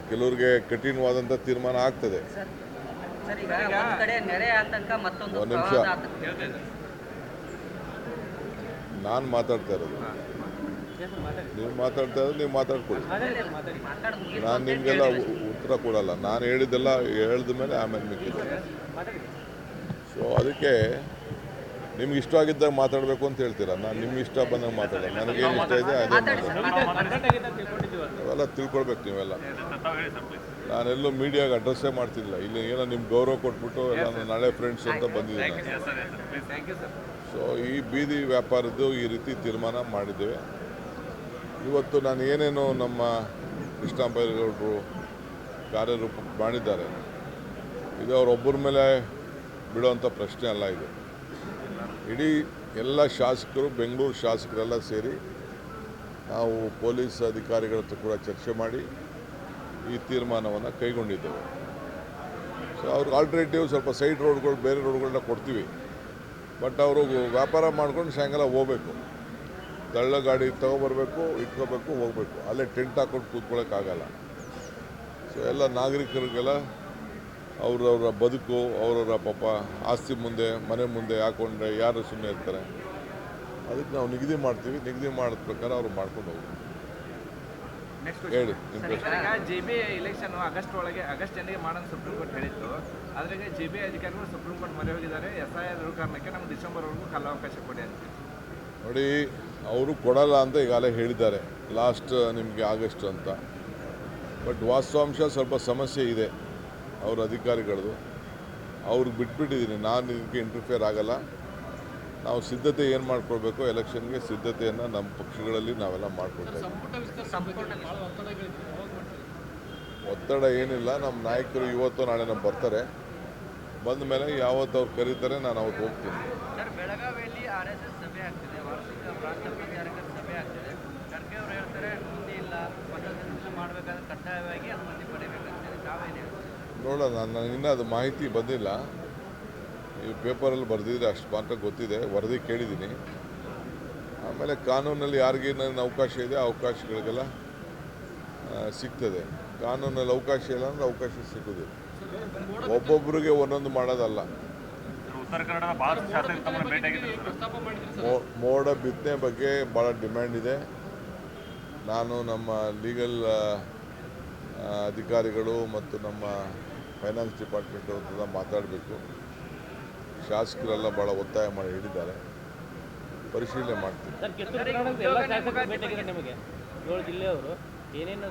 ಕೆಲವ್ರಿಗೆ ಕಠಿಣವಾದಂಥ ತೀರ್ಮಾನ ಆಗ್ತದೆ. ಸರ್, ಈಗ ಒಂದ್ ಕಡೆ ನೆರೆ ಆತಂಕ, ಮತ್ತೊಂದು ಒಂದು ನಿಮಿಷ, ಪ್ರವಾಹದ ಆತಂಕ. ನಾನು ಮಾತಾಡ್ತಾ ಇರೋದು, ನೀವು ಮಾತಾಡ್ತಾ ಇರೋದು ನೀವು ಮಾತಾಡ್ಕೊಳ್ಳಿ. ಮಾತಾಡ್ ಮುಗಿತು ನಾನು ಅಂತ ನಿಮಗೆಲ್ಲ ಹೇಳಿದ್ರಿ. ಉತ್ತರ ಕೊಡಲ್ಲ. ನಾನು ಹೇಳಿದ್ದೆಲ್ಲ ಹೇಳಿದ ಮೇಲೆ ಆಮೇಲೆ ಮಿಕ್ಕಿದೆ. ಸೊ ಅದಕ್ಕೆ ನಿಮ್ಗೆ ಇಷ್ಟ ಆಗಿದ್ದಾಗ ಮಾತಾಡಬೇಕು ಅಂತ ಹೇಳ್ತೀರಾ. ನಾನು ನಿಮ್ಗೆ ಇಷ್ಟ ಬಂದಾಗ ಮಾತಾಡೋದು. ನನಗೇನು ಇಷ್ಟ ಇದೆ ಅದೇ ಮಾತಾಡಿ ಸರ್, ಅವೆಲ್ಲ ತಿಳ್ಕೊಳ್ಬೇಕು ನೀವೆಲ್ಲ. ನಾನೆಲ್ಲೂ ಮೀಡಿಯಾಗೆ ಅಡ್ರೆಸ್ಸೇ ಮಾಡ್ತಿಲ್ಲ. ಇಲ್ಲಿ ಏನೋ ನಿಮ್ಮ ಗೌರವ ಕೊಟ್ಬಿಟ್ಟು ನಾನು ನಾಳೆ ಫ್ರೆಂಡ್ಸ್ ಅಂತ ಬಂದಿದ್ದೀನಿ. ಸೊ ಈ ಬೀದಿ ವ್ಯಾಪಾರದ್ದು ಈ ರೀತಿ ತೀರ್ಮಾನ ಮಾಡಿದ್ದೇವೆ. ಇವತ್ತು ನಾನು ಏನೇನು ನಮ್ಮ ಕೃಷ್ಣಬೈರೇಗೌಡರು ಕಾರ್ಯರೂಪ ಮಾಡಿದ್ದಾರೆ, ಇದು ಅವರೊಬ್ಬರ ಮೇಲೆ ಬಿಡುವಂಥ ಪ್ರಶ್ನೆ ಅಲ್ಲ. ಇದು ಇಡೀ ಎಲ್ಲ ಶಾಸಕರು, ಬೆಂಗಳೂರು ಶಾಸಕರೆಲ್ಲ ಸೇರಿ ನಾವು ಪೊಲೀಸ್ ಅಧಿಕಾರಿಗಳ ಹತ್ರ ಕೂಡ ಚರ್ಚೆ ಮಾಡಿ ಈ ತೀರ್ಮಾನವನ್ನು ಕೈಗೊಂಡಿದ್ದೇವೆ. ಸೊ ಅವ್ರಿಗೆ ಆಲ್ಟರ್ನೇಟಿವ್ ಸ್ವಲ್ಪ ಸೈಡ್ ರೋಡ್ಗಳು, ಬೇರೆ ರೋಡ್ಗಳನ್ನ ಕೊಡ್ತೀವಿ. ಬಟ್ ಅವರು ವ್ಯಾಪಾರ ಮಾಡ್ಕೊಂಡು ಸಾಯಂಕಾಲ ಹೋಗ್ಬೇಕು, ತಳ್ಳ ಗಾಡಿ ತೊಗೊಬರ್ಬೇಕು, ಇಟ್ಕೋಬೇಕು, ಹೋಗಬೇಕು. ಅಲ್ಲೇ ಟೆಂಟ್ ಹಾಕೊಂಡು ಕೂತ್ಕೊಳ್ಳೋಕ್ಕಾಗಲ್ಲ. ಸೊ ಎಲ್ಲ ನಾಗರಿಕರಿಗೆಲ್ಲ ಅವ್ರವ್ರ ಬದುಕು, ಅವರವರ ಪಾಪ ಆಸ್ತಿ ಮುಂದೆ, ಮನೆ ಮುಂದೆ ಹಾಕೊಂಡ್ರೆ ಯಾರು ಸುಮ್ಮನೆ ಇರ್ತಾರೆ. ಅದಕ್ಕೆ ನಾವು ನಿಗದಿ ಮಾಡ್ತೀವಿ. ನಿಗದಿ ಮಾಡಿದ ಪ್ರಕಾರ ಅವ್ರು ಮಾಡ್ಕೊಂಡು ಹೋಗ್ಬೇಕು. ಹೇಳಿ ನಿಮ್ಮ ಪ್ರಶ್ನೆ. ಈಗ JB ಇಲೆಕ್ಷನ್ ಆಗಸ್ಟ್ ಎಂಡಿಗೆ ಮಾಡೋಣ ಸುಪ್ರೀಂ ಕೋರ್ಟ್ ಹೇಳಿತ್ತು. ಅದ್ರಾಗೆ JB ಅಧಿಕಾರಿಗಳು ಸುಪ್ರೀಂ ಕೋರ್ಟ್ ಮೊರೆ ಹೋಗಿದ್ದಾರೆ. SIR ಕಾರಣಕ್ಕೆ ನಮ್ಗೆ ಡಿಸೆಂಬರ್ವರೆಗೂ ಕಾಲಾವಕಾಶ ಕೊಡಿ ಅಂತ. ನೋಡಿ, ಅವರು ಕೊಡಲ್ಲ ಅಂತ ಈಗಾಗಲೇ ಹೇಳಿದ್ದಾರೆ, ಲಾಸ್ಟ್ ನಿಮಗೆ ಆಗಸ್ಟ್ ಅಂತ. ಬಟ್ ವಾಸ್ತವಾಂಶ ಸ್ವಲ್ಪ ಸಮಸ್ಯೆ ಇದೆ ಅವ್ರ ಅಧಿಕಾರಿಗಳದು. ಅವ್ರಿಗೆ ಬಿಟ್ಬಿಟ್ಟಿದ್ದೀನಿ. ನಾನು ಇದಕ್ಕೆ ಇಂಟರ್ಫಿಯರ್ ಆಗಲ್ಲ. ನಾವು ಸಿದ್ಧತೆ ಏನು ಮಾಡ್ಕೊಳ್ಬೇಕು, ಎಲೆಕ್ಷನ್ಗೆ ಸಿದ್ಧತೆಯನ್ನು ನಮ್ಮ ಪಕ್ಷಗಳಲ್ಲಿ ನಾವೆಲ್ಲ ಮಾಡ್ಕೊಳ್ತಾ ಇದ್ದೀವಿ. ಒತ್ತಡ ಏನಿಲ್ಲ. ನಮ್ಮ ನಾಯಕರು ಇವತ್ತು ನಾಳೆ ನಮ್ಮ ಬರ್ತಾರೆ. ಬಂದ ಮೇಲೆ ಯಾವತ್ತು ಅವ್ರು ಕರೀತಾರೆ ನಾನು ಅವತ್ತು ಹೋಗ್ತೀನಿ. ಸರ್, ಬೆಳಗಾವಿಯಲ್ಲಿ RSS ಸಭೆ ಆಗ್ತಿದೆ, ವಾರ್ಷಿಕ ಪ್ರಾಂತ ಪ್ರಚಾರಕರ ಸಭೆ ಆಗ್ತಿದೆ. ಖರ್ಗೆ ಅವರು ಹೇಳ್ತಾರೆ ಮುಂದೆ ಇಲ್ಲ, ಪದಗ್ರಹಣ ಮಾಡಬೇಕಾದ್ರೆ ಕಡ್ಡಾಯವಾಗಿ ಅನುಮತಿ ಪಡೆಯಬೇಕಂತೇಳಿ. ತಾವೇನು ಹೇಳ್ತೀರಿ? ನೋಡೋಣ, ನನಗೆ ಇನ್ನೂ ಅದು ಮಾಹಿತಿ ಬಂದಿಲ್ಲ. ಈ ಪೇಪರಲ್ಲಿ ಬರೆದಿದ್ರೆ ಅಷ್ಟು ಮಾತ್ರ ಗೊತ್ತಿದೆ, ವರದಿ ಕೇಳಿದ್ದೀನಿ. ಆಮೇಲೆ ಕಾನೂನಲ್ಲಿ ಯಾರಿಗೇನೇನು ಅವಕಾಶ ಇದೆ ಆ ಅವಕಾಶಗಳಿಗೆಲ್ಲ ಸಿಗ್ತದೆ. ಕಾನೂನಲ್ಲಿ ಅವಕಾಶ ಇಲ್ಲ ಅಂದರೆ ಅವಕಾಶ ಸಿಗೋದಿಲ್ಲ. ಒಬ್ಬೊಬ್ಬರಿಗೆ ಒಂದೊಂದು ಮಾಡೋದಲ್ಲ. ಉತ್ತರ ಕನ್ನಡದ ಭಾಳಷ್ಟು ಶಾಸಕರು ತಮ್ಮನ್ನು ಭೇಟಿಯಾಗಿದ್ದಾರೆ. ಮೋಡ ಬಿತ್ತನೆ ಬಗ್ಗೆ ಭಾಳ ಡಿಮ್ಯಾಂಡ್ ಇದೆ. ನಾನು ನಮ್ಮ ಲೀಗಲ್ ಅಧಿಕಾರಿಗಳು ಮತ್ತು ನಮ್ಮ ಫೈನಾನ್ಸ್ ಡಿಪಾರ್ಟ್ಮೆಂಟ್ ಹತ್ರ ಮಾತಾಡಬೇಕು. ಶಾಸಕರೆಲ್ಲ ಭಾಳ ಒತ್ತಾಯ ಮಾಡಿ ಹೇಳಿದ್ದಾರೆ. ಪರಿಶೀಲನೆ ಮಾಡ್ತೀನಿ. ಸರ್, ಕಿತ್ತೂರು ಕನ್ನಡದ ಎಲ್ಲ ಶಾಸಕರು ಭೇಟಿಯಾಗಿದ್ದಾರೆ ನಿಮಗೆ. 7 ಜಿಲ್ಲೆಯವರು ಏನೇನು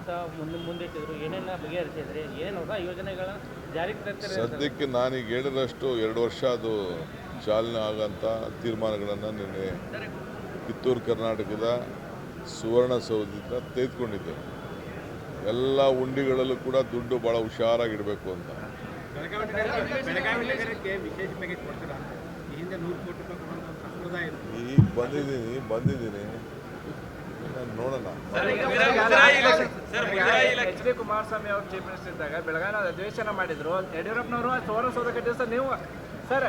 ಮುಂದಿಟ್ಟಿದ್ರು, ಏನೇನು ಬಗೆಹರಿಸಿದ್ರೆ, ಏನೇನು ಹೊಸ ಯೋಜನೆಗಳ ಜಾರಿಗೆ ತರ್ತಾರೆ? ಸದ್ಯಕ್ಕೆ ನಾನೀಗ ಹೇಳಿದಷ್ಟು 2 ವರ್ಷ ಅದು ಚಾಲನೆ ಆಗೋಂಥ ತೀರ್ಮಾನಗಳನ್ನು ನಿನ್ನೆ ಕಿತ್ತೂರು ಕರ್ನಾಟಕದ ಸುವರ್ಣಸೌಧದಿಂದ ತೆಗೆದುಕೊಂಡಿದ್ದೆ. ಎಲ್ಲ ಉಂಡಿಗಳಲ್ಲೂ ಕೂಡ ದುಡ್ಡು ಭಾಳ ಹುಷಾರಾಗಿಡಬೇಕು ಅಂತ. ಈಗ ಬಂದಿದ್ದೀನಿ ನೋಡೋಣ. HD ಕುಮಾರಸ್ವಾಮಿ ಅವರು ಚೀಫ್ ಮಿನಿಸ್ಟರ್ ಇದ್ದಾಗ ಬೆಳಗಾವಿ ಅಧಿವೇಶನ ಮಾಡಿದ್ರು. ಯಡಿಯೂರಪ್ಪನವರು ಸುವರ್ಣಸೌಧ ಕಟ್ಟಿದ್ರು. ನೀವು ಸರ್